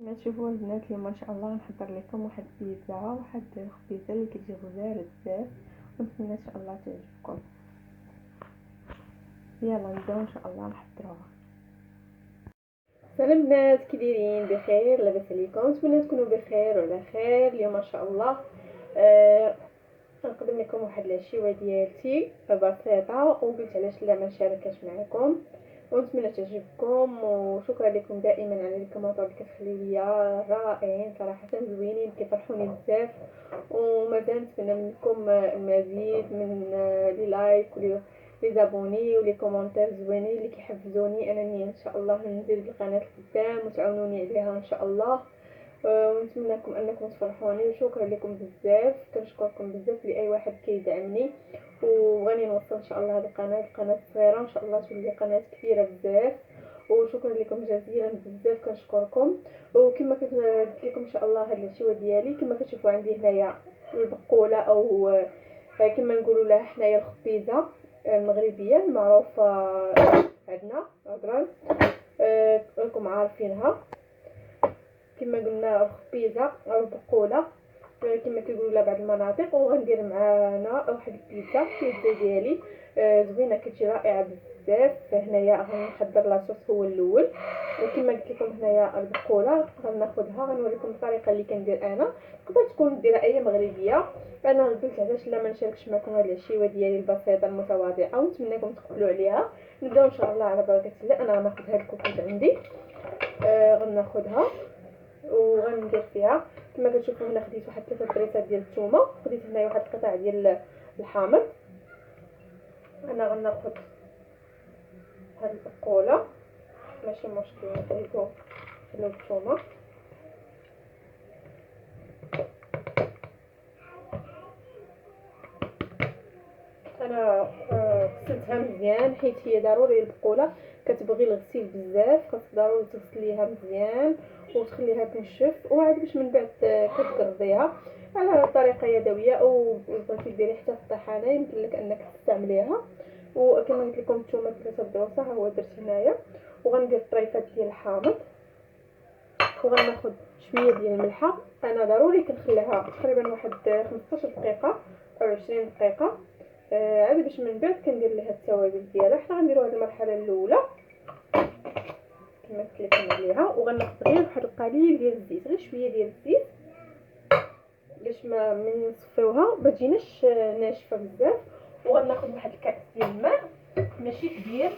كما تشوفوا البنات اليوم ان شاء الله نحضر لكم واحد الخبيزه اللي كتجي غزاله بزاف ونتمنى ان شاء الله تعجبكم. يلا نبداو ان شاء الله نحضروها. سلام البنات، كي دايرين؟ بخير؟ لاباس عليكم؟ نتمنى تكونوا بخير وعلى خير. اليوم ان شاء الله نقدم لكم واحد العشيوه ديالتي بسيطه وقلت علاش لا ما نشاركهاش معكم، ونتمنى تعجبكم. وشكرا لكم دائما على الكومنتات اللي كتخليو ليا، رائعين صراحه، زوينين، كيفرحوني بزاف. ومازال نتمنى منكم المزيد من لي لايك لي زابوني ولي كومونتير زوينين اللي كيحفزوني انني ان شاء الله نزيد القناه لقدام وتعاونوني عليها ان شاء الله. ونتمنىكم انكم تفرحوني، وشكرا لكم بزاف، كنشكركم بزاف لاي واحد كيدعمني. وغادي نوصل ان شاء الله هذه القناه صغيره ان شاء الله تولي قناه كبيره بزاف. وشكرا لكم جزيلا بزاف، كنشكركم. وكما قلت لكم ان شاء الله هاد العشوه ديالي كما كتشوفوا عندي هنايا البقوله، او كما نقولوا لها حنايا الخبيزه المغربيه المعروفه عندنا غدران، راكم عارفينها. كما قلنا الخبيزه او البقوله كما كيقولوا لها بعض المناطق. وغندير معانا واحد البيتزا ديالي زوينه، كتجي رائعه بزاف. هنايا غنحضر لاصوص هو الاول، وكما قلت لكم هنايا البقوله غناخذها، غنوريكم الطريقه اللي كندير انا. تقدر تكون ديرها اي مغربيه، انا قلت علاش لا ما نشاركش معكم هذه العشيوه ديالي البسيطه المتواضعه، ونتمنىكم تقبلوا عليها. نبداو ان شاء الله على بركه الله. انا غناخذ هاد الكوكوط عندي، غناخذها وغندير فيها كما كتشوفوا. هنا خديت واحد 3 بريسات ديال الثومه، خديت هنايا واحد القطع ديال الحامض. انا غناخذ هاد البقوله، ماشي مشكل، خليو الثومه. انا غسلتها مزيان حيت هي ضروري البقوله كتبغي الغسيل بزاف، خاصك ضروري تغسليها مزيان وتخليها تنشف، وعاد باش من بعد كتقرضيها على طريقه يدويه، او بغيتي ديري حتى في الطحانه يمكن لك انك تستعمليها. وكما قلت لكم الثومه 3 دروسه ها هو درت هنايا. وغندير طريفات ديال الحامض، وغناخذ شويه ديال الملحه. انا ضروري كنخليها تقريبا واحد 15 دقيقه او 20 دقيقه عاد باش من بعد كندير لها التوابل ديالها. حنا غنديروا هذه المرحله الاولى كما قلت لكم عليها. وغناخذ غير واحد القليل ديال الزيت، غير شويه ديال الزيت، باش ما من نصفيوها ما تجيناش ناشفه بزاف. وغناخذ واحد الكاس ديال الماء ماشي كبير،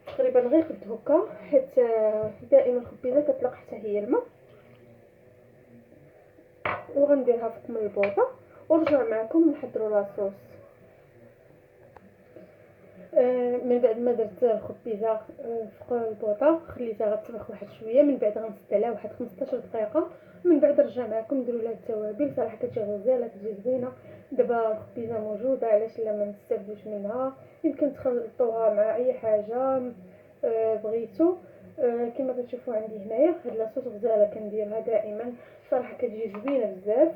تقريبا غير قد هكا، حيت دائما الخبيزه كتلق حتى هي الماء. وغنديرها فوق من البوطه ونرجع معكم نحضروا لاصوص. من بعد ما درت الخبيزه فوق البوطه خليتها غتطبخ واحد شويه، من بعد غنسد عليها واحد 15 دقيقه، من بعد نرجع معكم نديروا لها التوابل. صراحه كتجي غزاله، كتجي زوينه. دابا الخبيزه موجوده، علاش لا ما نستافدوش منها؟ يمكن تخلطوها مع اي حاجه بغيتو. كما كتشوفوا عندي هنايا هاد لاصوص غزاله كنديرها دائما، صراحه كتجي زوينه بزاف.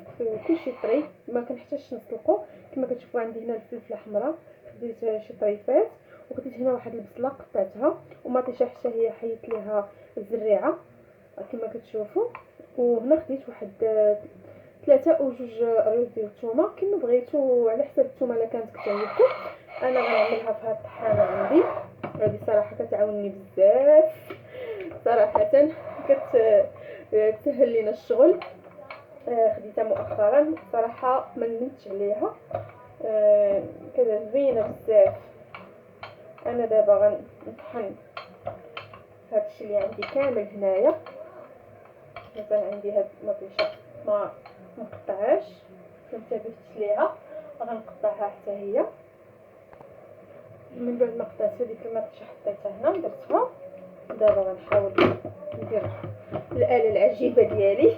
كلشي طري ما كنحتاجش نسلقو. كما كتشوفوا عندي هنا الفلفله حمراء، خديت شي طريفات، وخديت هنا واحد البصله قطعتها وما طيشه حتى هي، حيت ليها الزريعه كما كتشوفوا. وهنا خديت واحد 3 أو 2 ريوز ديال الثومه كما بغيتو، على حسب الثومه اللي كانت كتعجبكم. انا غنعملها في هاد الطحانه عندي، هذه صراحه كتعاونني بزاف صراحه، كتسهل لينا الشغل. خديتها مؤخرا صراحه ما ندمتش عليها، كذا زوينه بزاف. انا دابا غنطحن هادشي اللي عندي كامل هنايا. مثلا عندي هاد المطيشه ما مقطعاش، ما انتبهتش ليها، غنقطعها حتى هي. من بعد ما قطعت ديك المطيشه حطيتها هنا درتها. دابا غنحاول ندير الاله العجيبه ديالي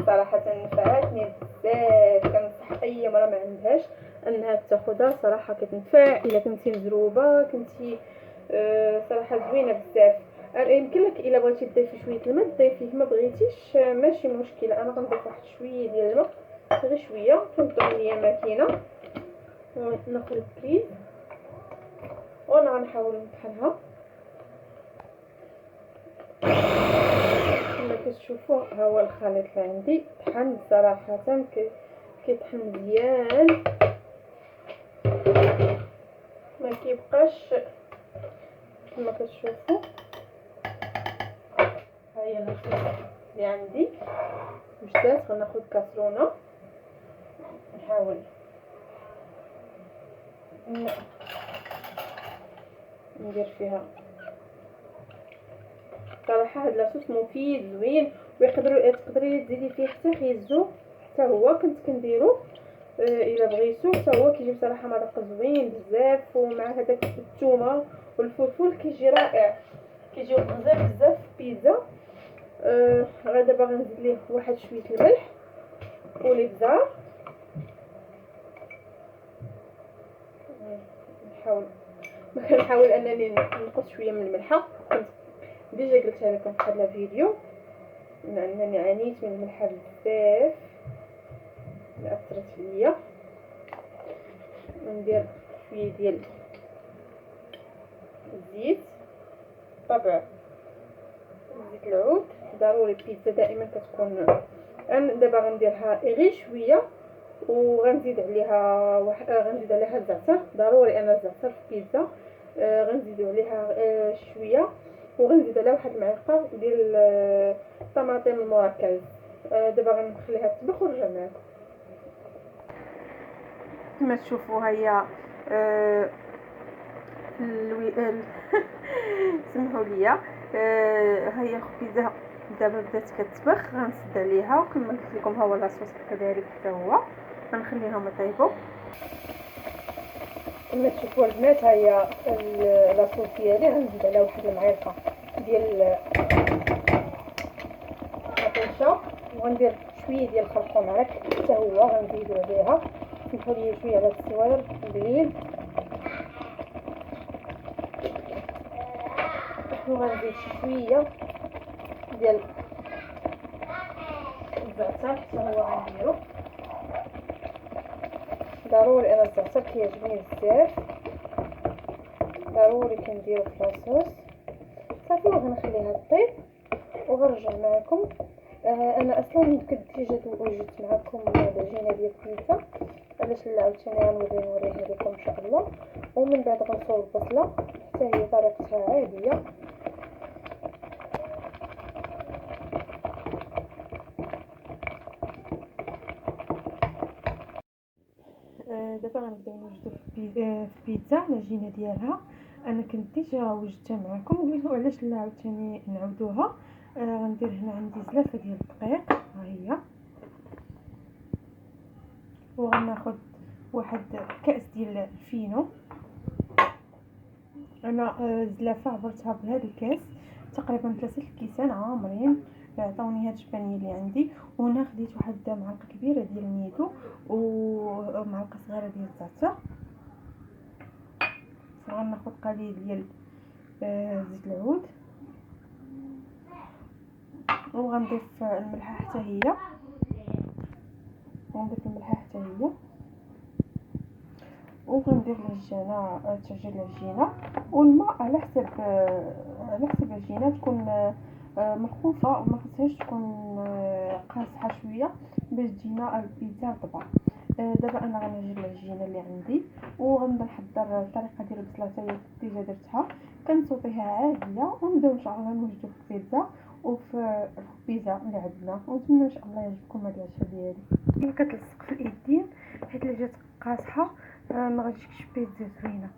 صراحه نفعتني بزاف. كنصح اي مرا ما عندهاش انها تاخذها، صراحه كتنفع الا كنتي مزروبه، كنتي صراحه زوينه بزاف. يمكن لك الا بغيتي تضيفي شويه الماء ضيفيه، ما بغيتيش ماشي مشكله. انا غنضيف واحد شويه ديال الماء، غير شويه. كنطلب ليا ماكينه وناخذ البريز وانا غنحاول نطحنها. كتشوفوا ها هو الخليط اللي عندي طحن صراحه، كيطحن مزيان، ما كيبقاش كما كتشوفوا. ها هي الخليط اللي عندي وجدات. غناخذ كاسرونه نحاول ندير فيها. صراحه هاد لاصوص مفيد زوين، تقدري تزيدي فيه حتى خيزو حتى هو كنت كنديرو الا بغيتو، حتى هو كيجي بصراحه مذاق زوين بزاف، ومع هذاك الثومه والفلفل كيجي رائع، كيجيو بزاف بزاف في البيتزا. غير دابا غنزيد ليه واحد شويه الملح والابزار، كنحاول انني نقص شويه من الملحه. كنت ديجا قلتها لكم في هذا الفيديو انني عانيت من الملحه بزاف اللي اثرت فيا. ندير شويه ديال الزيت، طبعا زيت العود ضروري. البيتزا دائما كتكون، انا دابا غنديرها غير شويه وغنزيد عليها غنزيد عليها الزعتر. ضروري انا الزعتر في البيتزا. غنزيدو عليها شويه، وغنزيد عليها واحد المعلقه ديال الطماطم المركز. دابا غنخليها تطبخ ونرجع معكم. كما تشوفوا هي سمحوا لي، هي الخبيزه دابا بدات كتطبخ. غنسد عليها وكما قلت لكم ها هو لاصوص كذلك حتى هو غنخليهم يطيبوا. كما تشوفوا البنات ها هي لاصوص ديالي. غنزيد عليها واحد المعلقه ديال الطيشه، وغندير شويه ديال الخلق معاك حتى هو غنزيدو عليها. سمحوا لي شويه على التصوير قليل، وغنزيد شويه ديال الزعتر حتى هو غنديرو. ضروري انا الزعتر كيعجبني بزاف، ضروري كنديرو في لاصوص. صافي وغنخليها طيب وغنرجع معكم. انا اصلا كنت ديجا وجدت معكم العجينه ديال البيتزا، علاش لا عاوتاني غنوريها لكم ان شاء الله. ومن بعد غنصور البصله حتى هي طريقتها عاديه. دابا غنبداو نوجدو في البيتزا العجينه ديالها. انا كنت ديجا وجدتها معكم وقلت علاش لا عاوتاني نعاودوها. غندير هنا عندي زلافه ديال الدقيق ها هي، وغناخذ واحد كاس ديال الفينو. انا زلافه عبرتها بهذا الكاس تقريبا 3 الكيسان عامرين، عطاوني هاد الجبانيه اللي عندي. وهنا خديت واحد معلقه كبيره ديال النيدو ومعلقه صغيره ديال الزعتر. غناخذ قليل ديال زيت العود، وغنضيف الملحه حتى هي، غنضيف الملحه حتى هي، وغندير العجينه تعجن العجينه. والماء على حسب العجينه تكون مخفوفه، وما خصهاش تكون قاصحه شويه باش تجينا البيتزا رطبه. دابا انا غنعجن العجينه اللي عندي وغنبدا نحضر الطريقه ديال البصله اللي ديجا درتها. كنصوبيها عاديه ونبداو ان شاء الله نوجدو في البيتزا وفي الخبيزه اللي عندنا. ونتمنى ان شاء الله يعجبكم هذا العشاء ديالي. كما كتلصق في الايدين حيت الا جات قاصحه ما غتجيكش بيتزا زوينه.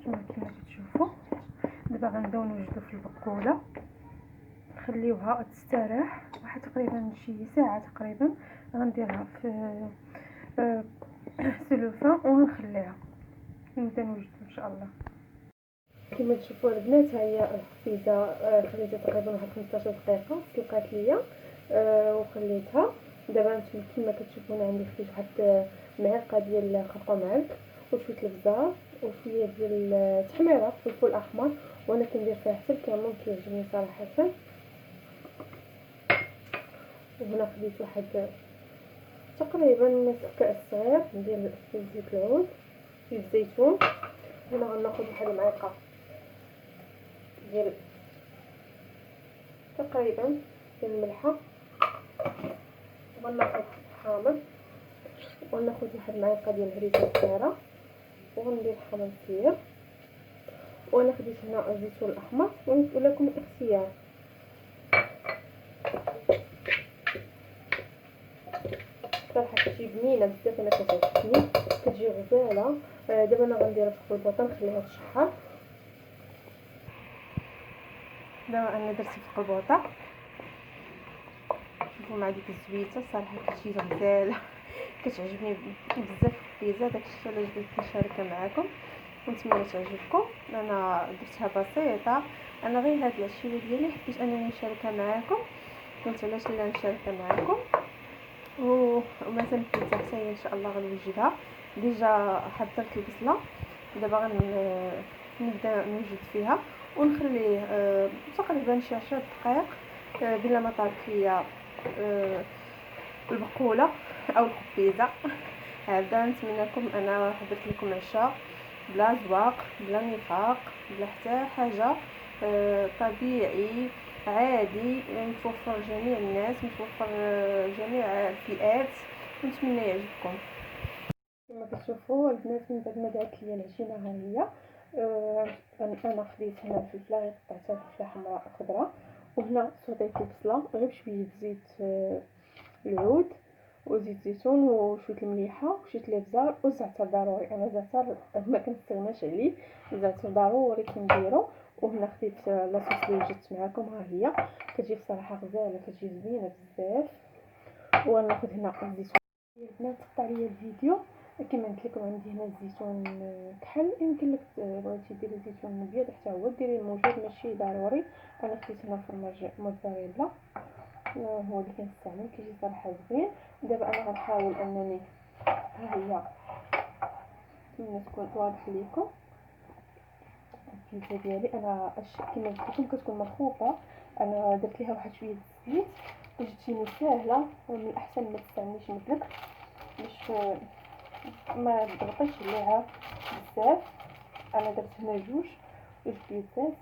كما كتشوفوا دابا غنبداو نوجدو في البقوله، نخليوها تستراح واحد تقريبا شي ساعه تقريبا. غنديرها في سلوفه وغنخليها نبدا نوجدو ان شاء الله. كما تشوفوا البنات ها هي الخبيزه خليتها تقريبا واحد 15 دقيقه سلقات ليا وخليتها. دابا نتوما كما كتشوفون عندي خديت واحد معلقه ديال خرقوم معلق وشويه البزار وشويه ديال التحميره فلفل احمر، وانا كندير فيها حتى الكمون كيعجبني صراحه. وهنا خديت واحد تقريبا نصف كاس صغير ديال زيت العود زيت الزيتون. هنا غناخذ واحد المعلقه ديال تقريبا ديال الملحه، وغناخد حامض، وناخد واحد المعلقه ديال الهريسه الصغيره، وغندير حمصير، وانا خديت هنا الزيتون الاحمر ولكم الاختيار. صراحه كتجي بنينه بزاف، انا كتعجبني، كتجي غزاله. دابا انا غنديرها في الخلطه نخليها تشحر. دابا انا درت في القلبوطه، شوفوا مع ديك الزويته صراحه كتجي غزاله كتعجبني بزاف البيتزا. داكشي علاش بغيت نشاركها معكم ونتمنى تعجبكم. انا درتها بسيطه، انا غير هاد العشيره ديالي حبيت انني نشاركها معكم، قلت علاش لا نشاركها معكم. ومازال البيتزا حتى هي ان شاء الله غنوجدها. ديجا حضرت البصله، دابا نبدا نوجد فيها ونخليه تقريبا شي 10 دقائق بلا ما طاب فيا البقوله او الخبيزه. هذا نتمنى لكم، انا حضرت لكم عشاء بلا زواق بلا نفاق بلا حتى حاجه، طبيعي عادي، متوفر جميع الناس، متوفر جميع الفئات، نتمنى يعجبكم. كما كتشوفوا البنات من بعد ما دعت ليا العجينه ها هي. انا خديت هنا الفلفله، قطعتها فلفله حمراء خضراء، وهنا صوتيت البصله غير بشويه زيت العود وزيت زيتون وشويه المليحه وشويه الابزار وزعتر ضروري. انا زعتر ما كنستغناش عليه، زعتر ضروري كنديرو. وهنا خديت لاصوص اللي وجدت معكم ها هي، كتجي بصراحه غزاله، كتجي زوينه بزاف. وناخذ هنا الزيتون. البنات تقطع ليا الفيديو كما قلت لكم، عندي هنا الزيتون كحل، يمكن لك بغيتي ديري الزيتون ابيض حتى هو ديري الموجود، ماشي ضروري. انا خديت هنا فرماج موزاريلا هو اللي كنستعمل، كيجي صراحه زوين. دابا انا غنحاول انني ها هي كما تكون واضح ليكم البيتزا ديالي. انا كما قلت لكم كتكون مخوفه، انا درت ليها واحد شويه الزيت باش تجيني ساهله. من الاحسن ما تستعمليش مثلك باش ما تضغطيش عليها بزاف. انا درت هنا جوج بيتزات.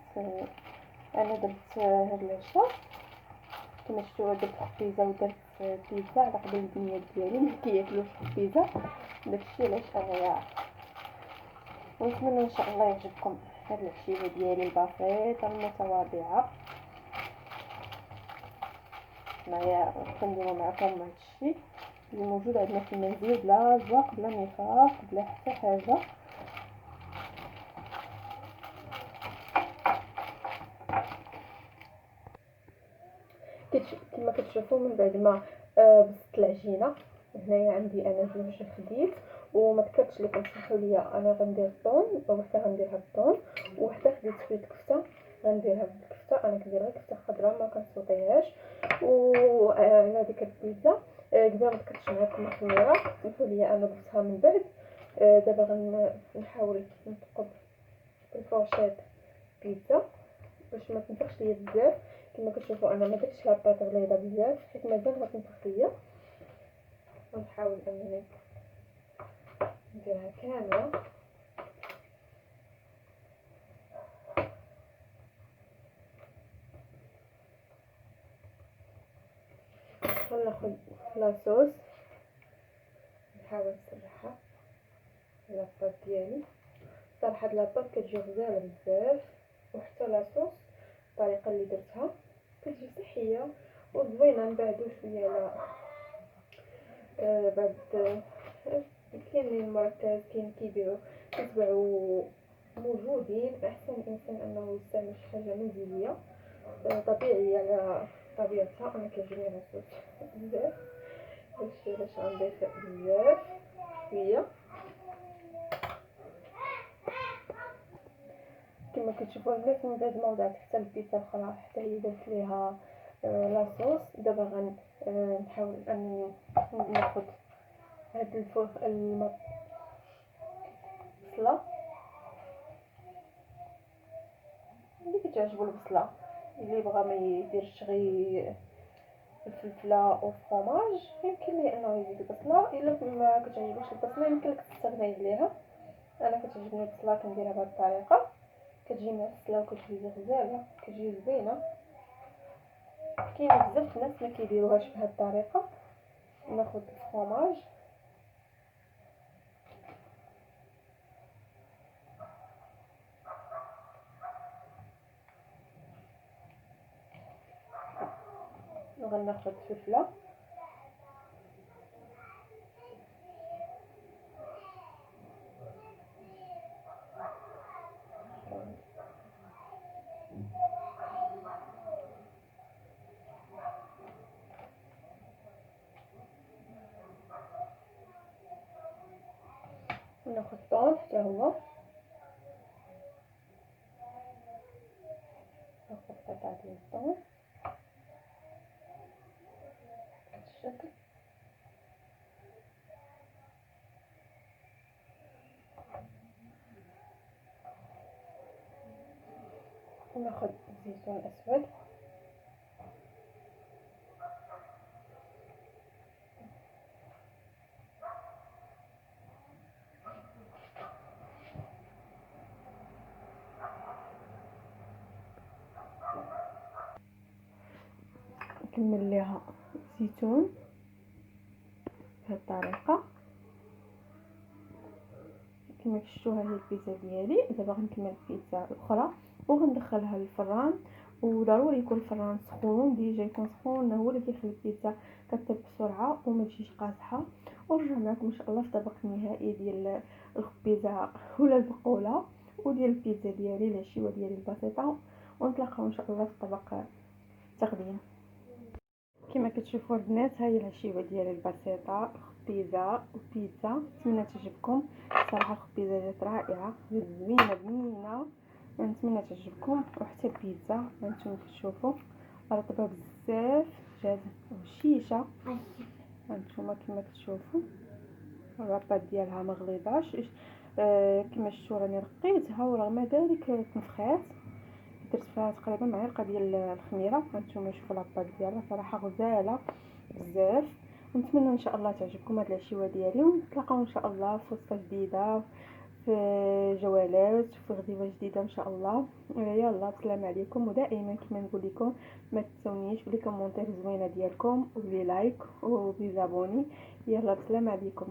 انا درت هاد العشاء كما شفتوا، درت خبيزه ودرت بيتزا على قبل البنيات ديالي ما كياكلوش البيتزا، داكشي علاش انايا. ونتمنى ان شاء الله يعجبكم هاد العشيره ديالي البسيطه المتواضعه. معايا كنديروا معكم هادشي اللي موجود عندنا في المنزل، بلا زواق بلا نفاق بلا حتى حاجه. كما كتشوفوا من بعد ما بسطت العجينه، هنايا عندي انا جوج خديت وما ذكرتش لكم، سمحوا لي، انا غندير الطون، وحده غنديرها بالطون، وحده خديت شويه كفته غنديرها بالكفته. انا كندير غير كفته خضراء ما كنسوطيهاش. وعلى ديك البيتزا قبل ما ذكرتش معكم الخميره، سمحوا لي انا ضفتها من بعد. دابا غنحاول نثقب بالفرشيط بيتزا باش ما تنفخش ليا بزاف. كما كتشوفوا انا ما درتش لاباط غليظه بزاف حيت مازال غتنفخ ليا. غنحاول انني نديرها كامله. غناخذ لاصوص نحاول نسرحها لاباط ديالي. صراحه هاد لاباط كتجي غزاله بزاف، وحتى لاصوص الطريقه اللي درتها كتجي صحيه وزوينه. نبعدو شويه على بعد كاين اللي مركز، كاين كيبيعوا كيتباعوا موجودين. احسن الانسان انه يستعمل شي حاجه منزليه طبيعيه على طبيعتها. انا كيعجبني اللاصوص بزاف، داكشي علاش غنضيف بزاف شويه. كما كتشوفوا الناس من بعد ما وضعت حتى البيتزا الاخرى حتى هي درت ليها لاصوص. دابا غنحاول انني ناخذ هاد البصله اللي كتعجبو البصله، اللي بغى ما يديرش غير الفلفله والفرماج يمكن ليه انه يزيد البصله. الا ما كتعجبوش البصله يمكن لك تستغني عليها. انا كتعجبني البصله كنديرها بهذه الطريقه، كتجي معسله وكتجي غزاله، كتجي زوينه. كاين بزاف الناس ما كيديروهاش بهذه الطريقه. ناخذ الفرomاج وغناخذ فلفله وناخذ الطون حتى هو، ناخذ قطعه ديال الطون بهذا الشكل، وناخذ الزيتون الاسود نكمل ليها زيتون بهذه الطريقه. كما شفتوا هذه البيتزا ديالي. دابا غنكمل البيتزا الاخرى وغندخلها للفران، وضروري يكون الفران سخون، ديجا يكون سخون هو اللي كيخلي البيتزا كطيب بسرعه وما تجيش قاصحه. ونرجع معكم ان شاء الله في الطبق النهائي ديال الخبيزه ولا البقوله وديال البيتزا ديالي العشيوه ديالي البسيطه، ونتلاقاو ان شاء الله في الطبق التقديم. كما كتشوفوا البنات هاي العشيوه ديالي البسيطه، خبيزه وبيتزا. نتمنى تعجبكم صراحه. الخبيزه جات رائعه، جات زوينه بنينه، نتمنى تعجبكم. وحتى البيتزا هانتوما كتشوفوا رطبه بزاف، جات وشيشه هانتوما كما كتشوفوا. الرطبه ديالها ما غليظاش. كما شفتوا راني رقيتها ورغم ذلك تنفخات، درت فيها تقريبا معلقه ديال الخميره. هانتوما شوفوا الرطبه ديالها صراحه غزاله بزاف. ونتمنى ان شاء الله تعجبكم هاد العشيوه ديالي، ونتلاقاو ان شاء الله في وصفه جديده، في جولات، في غديوه جديده ان شاء الله. يلا السلام عليكم. ودائما كما نقول لكم ما تنسونيش بلي كومونتير زوينه ديالكم وبلي لايك وبلي زابوني. يلا السلام عليكم.